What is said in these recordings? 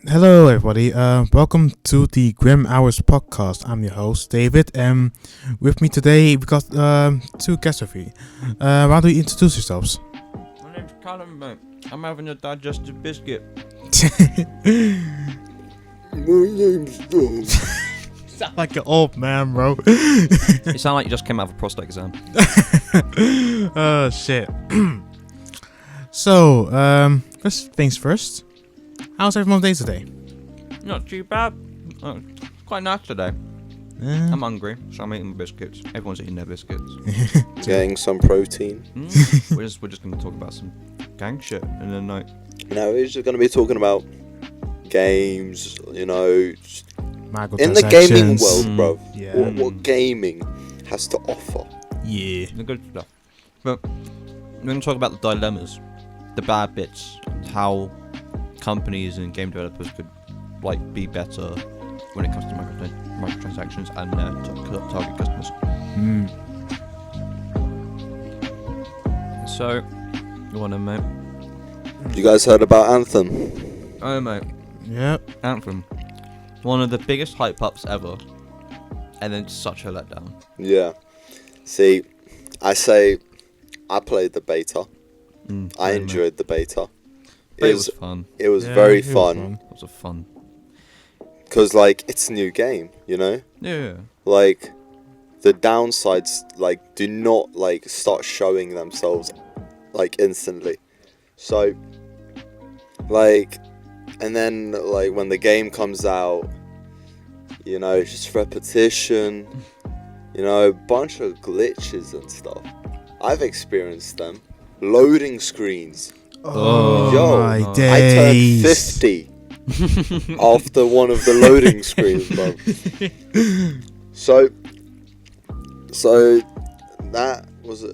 Hello, everybody. Welcome to the Grim Hours podcast. I'm your host, David, and with me today we got two guests with me. Why don't you introduce yourselves? My name's Callum, mate. I'm having a digestive biscuit. My name's Tom. Sound like an old man, bro. You sound like you just came out of a prostate exam. Oh shit. So, first things first. How's everyone's day today? Not too bad. Quite nice today. I'm hungry, so I'm eating biscuits. Everyone's eating their biscuits. Getting some protein. We're just gonna talk about some gang shit in the night. No, we're just going to be talking about games, in the gaming Microtransactions. world, bruv. Yeah. What gaming has to offer. Yeah. The good stuff. But we're gonna talk about the dilemmas, the bad bits, and how companies and game developers could be better when it comes to microtransactions and their target customers. So, go on then, mate. You guys heard about Anthem? Oh, mate. Yep. Anthem. One of the biggest hype ups ever. And then such a letdown. Yeah. See, I played the beta. I enjoyed the beta. It was fun. It was Yeah, very it was fun. It was a fun. Because, it's a new game, Yeah. The downsides, do not, start showing themselves, instantly. So, and then, when the game comes out, it's just repetition, a bunch of glitches and stuff. I've experienced them. Loading screens. Oh, Yo, my I days. I turned 50 after one of the loading screens, bro. So that was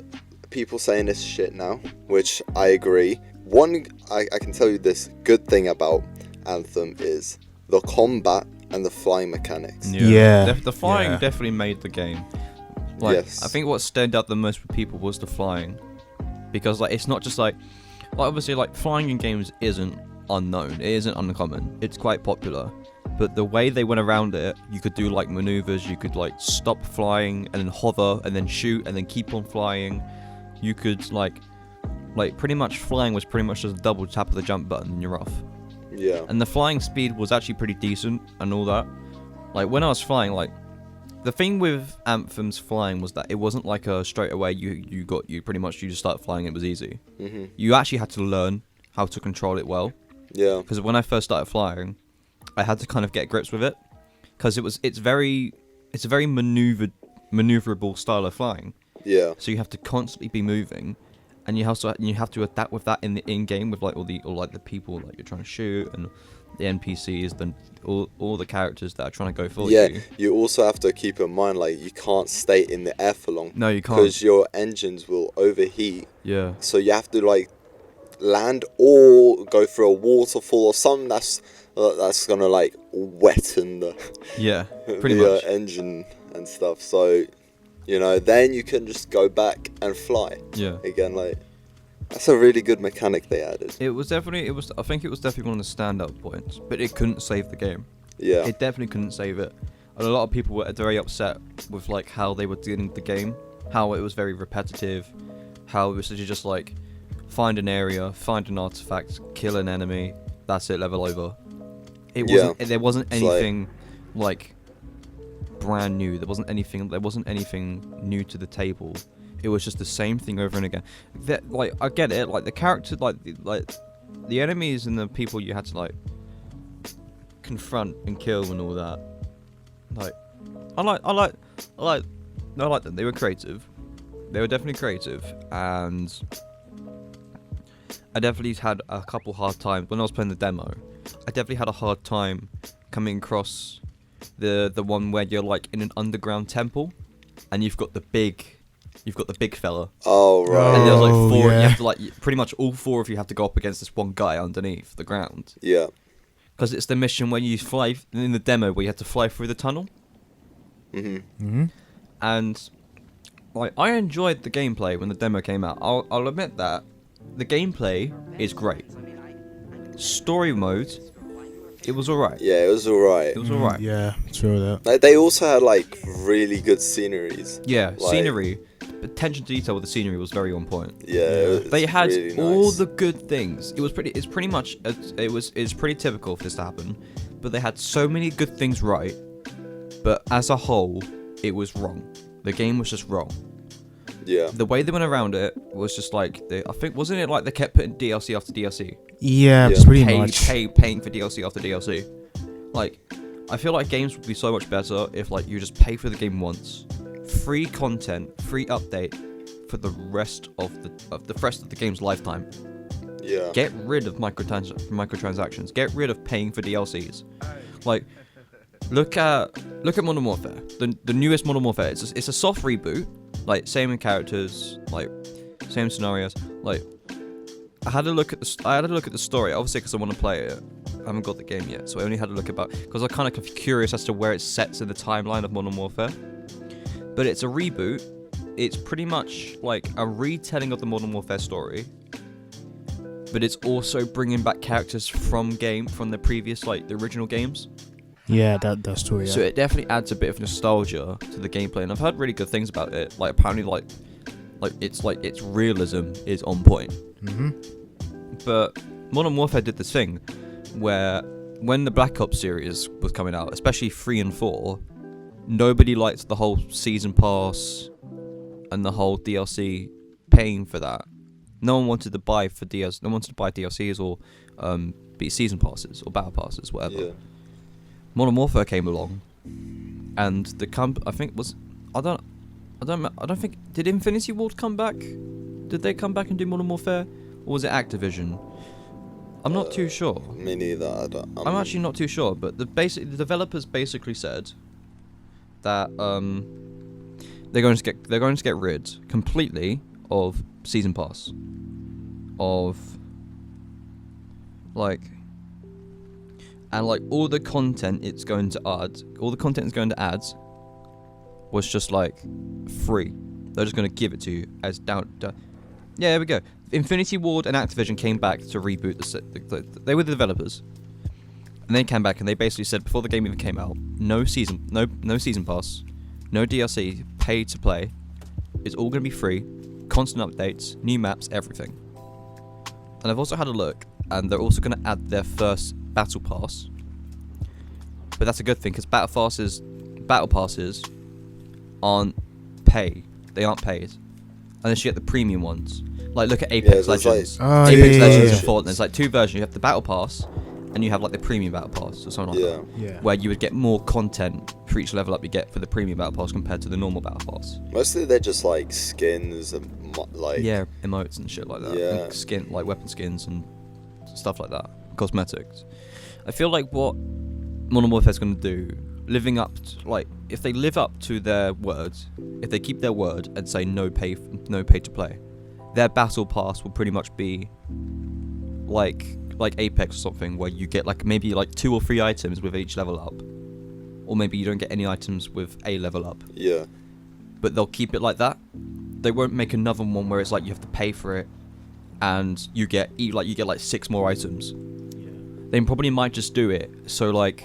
people saying this shit now, which I agree. I can tell you this good thing about Anthem is the combat and the flying mechanics. Yeah. The flying Yeah. definitely made the game. Yes. I think what stood out the most for people was the flying. Because, it's not just obviously, flying in games isn't unknown. It isn't uncommon. It's quite popular. But the way they went around it, you could do, maneuvers. You could, stop flying and then hover and then shoot and then keep on flying. You could, pretty much flying was pretty much just a double tap of the jump button and you're off. Yeah. And the flying speed was actually pretty decent and all that. When I was flying, the thing with Anthem's flying was that it wasn't a straight away you pretty much you just start flying, it was easy. Mm-hmm. You actually had to learn how to control it well. Yeah. Because when I first started flying, I had to kind of get grips with it. Because it's a very maneuverable style of flying. Yeah. So you have to constantly be moving, and you have to adapt with that in the in-game with all the people you're trying to shoot and the NPCs, all the characters that are trying to go for you. Yeah, you also have to keep in mind, you can't stay in the air for long. No, you can't. Because your engines will overheat. Yeah. So you have to, land or go through a waterfall or something that's gonna, wetten the, Yeah, pretty the much. engine and stuff. So, then you can just go back and fly. Yeah. Again, that's a really good mechanic they added. I think it was definitely one of the standout points, but it couldn't save the game. Yeah. It definitely couldn't save it. And a lot of people were very upset with how they were dealing with the game, how it was very repetitive, how it was just find an area, find an artifact, kill an enemy, that's it, level over. There wasn't anything brand new. There wasn't anything new to the table. It was just the same thing over and again. I get it. The character, the enemies and the people you had to confront and kill and all that. I like them. They were creative. They were definitely creative, and I definitely had a couple hard times when I was playing the demo. I definitely had a hard time coming across the one where you're in an underground temple, and you've got the big fella. Oh, right. And there's Oh, four. yeah. You have to pretty much all four of you have to go up against this one guy underneath the ground. Yeah. Because it's the mission where you fly in the demo where you have to fly through the tunnel. Mm-hmm. And I enjoyed the gameplay when the demo came out. I'll admit that the gameplay is great. Story mode It was alright. Yeah, it was alright. It was alright. Yeah, true that. Like, they also had like really good sceneries. Yeah, Like- scenery. Attention to detail with the scenery was very on point. Yeah, it They was had really all nice. the good things. It's pretty much it's pretty typical for this to happen, but they had so many good things right. But as a whole, it was wrong. The game was just wrong. Yeah. The way they went around it was just like I think wasn't it like they kept putting DLC after DLC, Yeah, Yeah. pretty much. paying for DLC after DLC. Like, I feel like games would be so much better if like you just pay for the game once, free content, free update for the rest of the game's lifetime. Yeah. Get rid of microtransactions. Get rid of paying for DLCs. Like, look at Modern Warfare. The newest Modern Warfare. It's a soft reboot. Like, same characters, like same scenarios. Like, I had a look at the story, obviously, because I want to play it. I haven't got the game yet, so I only had a look because I'm kind of curious as to where it sets in the timeline of Modern Warfare. But it's a reboot. It's pretty much like a retelling of the Modern Warfare story, but it's also bringing back characters from the previous, like, the original games. Yeah, that's true. Yeah. So it definitely adds a bit of nostalgia to the gameplay, and I've heard really good things about it. Like, apparently, its realism is on point. But Modern Warfare did this thing where when the Black Ops series was coming out, especially 3 and 4, nobody liked the whole season pass and the whole DLC paying for that. No one wanted to buy for DLC. No one wanted to buy DLCs or be season passes or battle passes, whatever. Yeah. Modern Warfare came along, and I don't think, did Infinity Ward come back? Did they come back and do Modern Warfare, or was it Activision? I'm not too sure. Me neither. I'm actually not too sure, but the developers basically said that they're going to get rid completely of season pass, of like, and like all the content it's going to add was just like free. They're just going to give it to you as down. Yeah, there we go. Infinity Ward and Activision came back to reboot they were the developers, and they came back and they basically said before the game even came out, no season pass, no DLC, pay to play. It's all going to be free, constant updates, new maps, everything. And I've also had a look, and they're also going to add their first battle pass. But that's a good thing, because battle passes aren't they aren't paid unless you get the premium ones. Like, look at Apex Legends. Apex Legends and Fortnite. There's like two versions. You have the battle pass, and you have like the premium battle pass or something like that. Yeah. Where you would get more content for each level up you get for the premium battle pass compared to the normal battle pass. Mostly they're just like skins and like. Yeah, emotes and shit like that. Yeah. And like weapon skins and stuff like that. Cosmetics. I feel like what Modern Warfare's going to do, living up to, like, if they live up to their words, if they keep their word and say no pay to play, their battle pass will pretty much be like Apex or something, where you get like maybe like 2 or 3 items with each level up, or maybe you don't get any items with a level up. Yeah. But they'll keep it like that. They won't make another one where it's like you have to pay for it and you get like 6 more items. They probably might just do it so like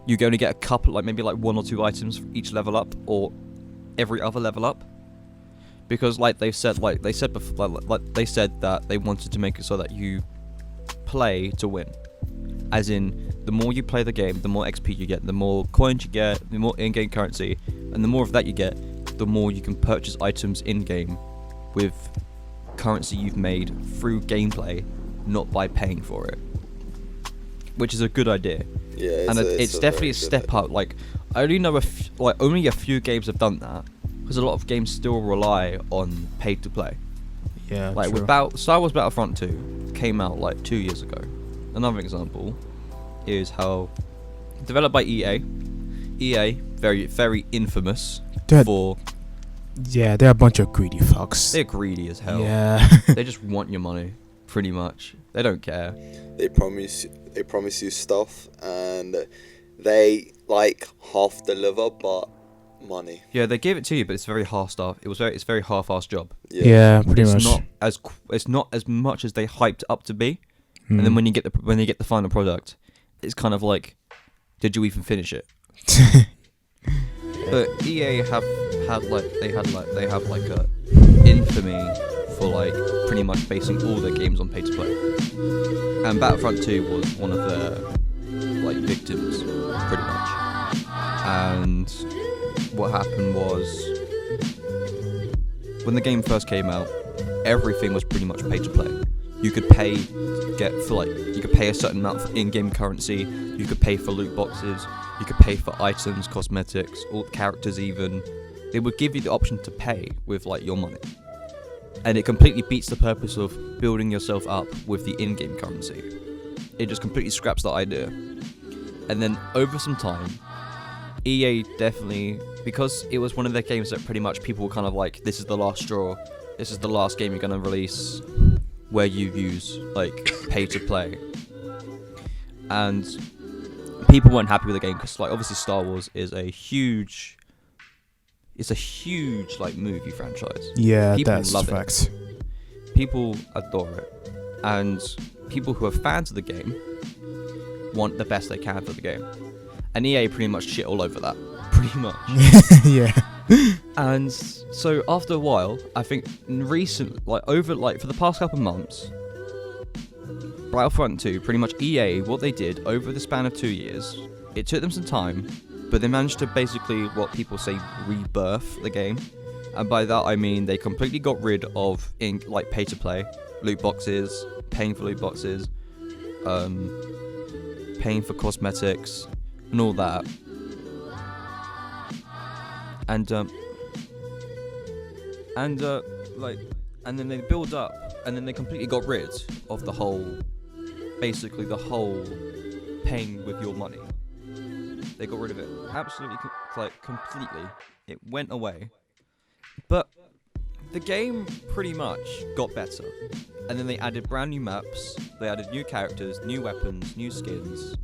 you only get a couple, like maybe like 1 or 2 items for each level up, or every other level up. Because they said that they wanted to make it so that you play to win. As in, the more you play the game, the more XP you get, the more coins you get, the more in-game currency, and the more of that you get, the more you can purchase items in-game with currency you've made through gameplay, not by paying for it. Which is a good idea. Yeah, it's definitely a step up. Like, I only know only a few games have done that, because a lot of games still rely on pay to play. Yeah, like true. with Star Wars Battlefront 2 came out like 2 years ago. Another example is how developed by EA, very very infamous for. Yeah, they're a bunch of greedy fucks. They're greedy as hell. Yeah. They just want your money, pretty much. They don't care. They promise you stuff, and they like half deliver, but money. Yeah, they give it to you, but it's very half-staffed. It's very half-assed job. Yeah, pretty much. It's not as much as they hyped up to be. And then when you get the final product, it's kind of like, did you even finish it? But EA have like a infamy for like pretty much basing all their games on pay to play, and Battlefront 2 was one of their like victims, pretty much. And what happened was, when the game first came out, everything was pretty much pay to play. You could pay you could pay a certain amount for in-game currency. You could pay for loot boxes. You could pay for items, cosmetics, all characters even. They would give you the option to pay with like your money, and it completely beats the purpose of building yourself up with the in-game currency. It just completely scraps that idea. And then over some time, EA definitely, because it was one of their games that pretty much people were kind of like, this is the last straw. This is the last game you're gonna release where you use like pay to play, and people weren't happy with the game because like obviously Star Wars is a huge like movie franchise. Yeah, people that's love facts. it. People adore it, and people who are fans of the game want the best they can for the game, and EA pretty much shit all over that, pretty much. Yeah. And so after a while, I think for the past couple of months, Battlefront 2, pretty much EA, what they did over the span of 2 years, it took them some time, but they managed to basically, what people say, rebirth the game. And by that I mean they completely got rid of pay to play, loot boxes, paying for loot boxes, paying for cosmetics, and all that. And then they build up, and then they completely got rid of the whole paying with your money. They got rid of it absolutely, completely. It went away. But the game pretty much got better, and then they added brand new maps. They added new characters, new weapons, new skins,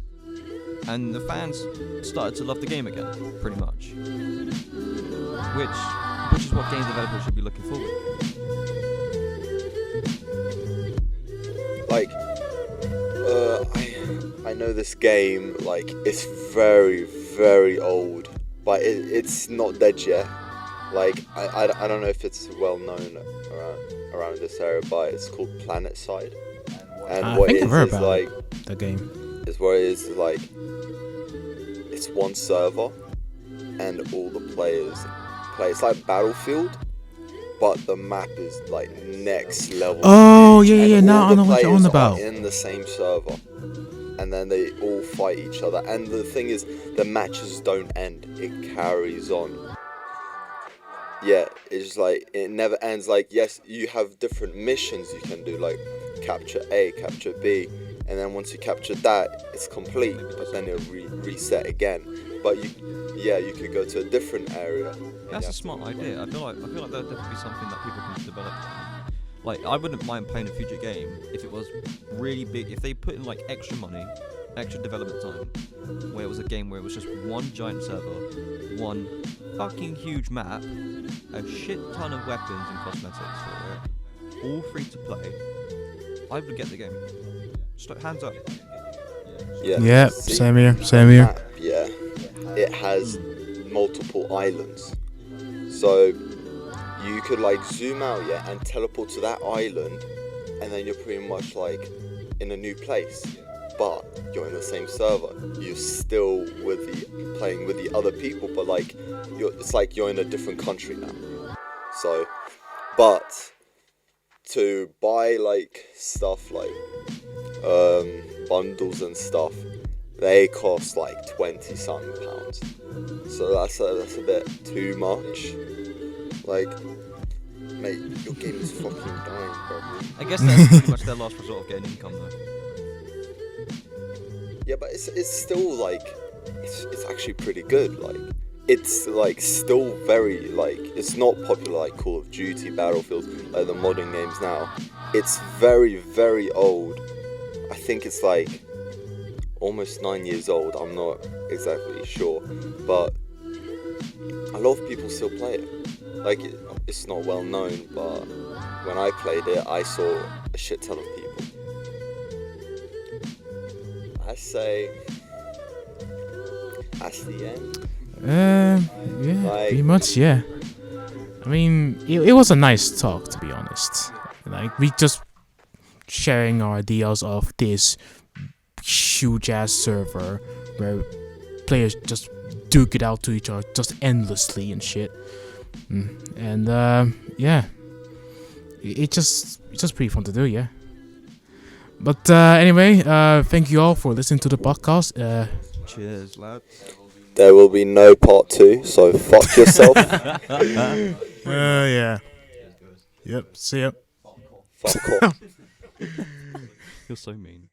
and the fans started to love the game again, pretty much. Which is what game developers should be looking forward to. Like, I know this game, like, it's very, very old, but it's not dead yet. Like, I don't know if it's well known around this area, but it's called PlanetSide. And what it is like the game. Is what it is like. It's one server, and all the players play. It's like Battlefield, but the map is like next level. Oh yeah, and yeah. Now I know what you're on all the about. players are in the same server, and then they all fight each other. And the thing is, the matches don't end; it carries on. Yeah, it's like it never ends. Like, yes, you have different missions you can do, like capture A, capture B, and then once you capture that, it's complete. But then it'll reset again. But you could go to a different area. That's a smart idea. I feel like that'd definitely be something that people can develop. Like, I wouldn't mind playing a future game if it was really big. If they put in like extra money, extra development time, where it was a game where it was just one giant server, one fucking huge map, a shit ton of weapons and cosmetics for it, all free to play, I would get the game. Just like, hands up. Yeah. Yeah. See, Same here. map, yeah. It has multiple islands, so you could like zoom out, yeah, and teleport to that island, and then you're pretty much like in a new place, but you're in the same server. You're still playing with the other people, but like it's like you're in a different country now. So, but to buy like stuff like bundles and stuff, they cost like £20-something. So that's a bit too much. Like, mate, your game is fucking dying, bro. I guess that's pretty much their last resort of getting income, though. Yeah, but it's still like it's actually pretty good. Like, it's like still very like it's not popular like Call of Duty, Battlefield, like the modern games now. It's very, very old. I think it's like almost 9 years old. I'm not exactly sure, but a lot of people still play it. Like, it's not well known, but when I played it, I saw a shit ton of people. say that's the end. Yeah, Like- pretty much, yeah. I mean, it was a nice talk, to be honest. Like, we just sharing our ideas of this huge ass server where players just duke it out to each other just endlessly and shit. And yeah, it's just pretty fun to do, yeah. But anyway, thank you all for listening to the podcast. Cheers, lads. There will be no part 2, so fuck yourself. Yeah. Yep. See ya. Fuck off. You're so mean.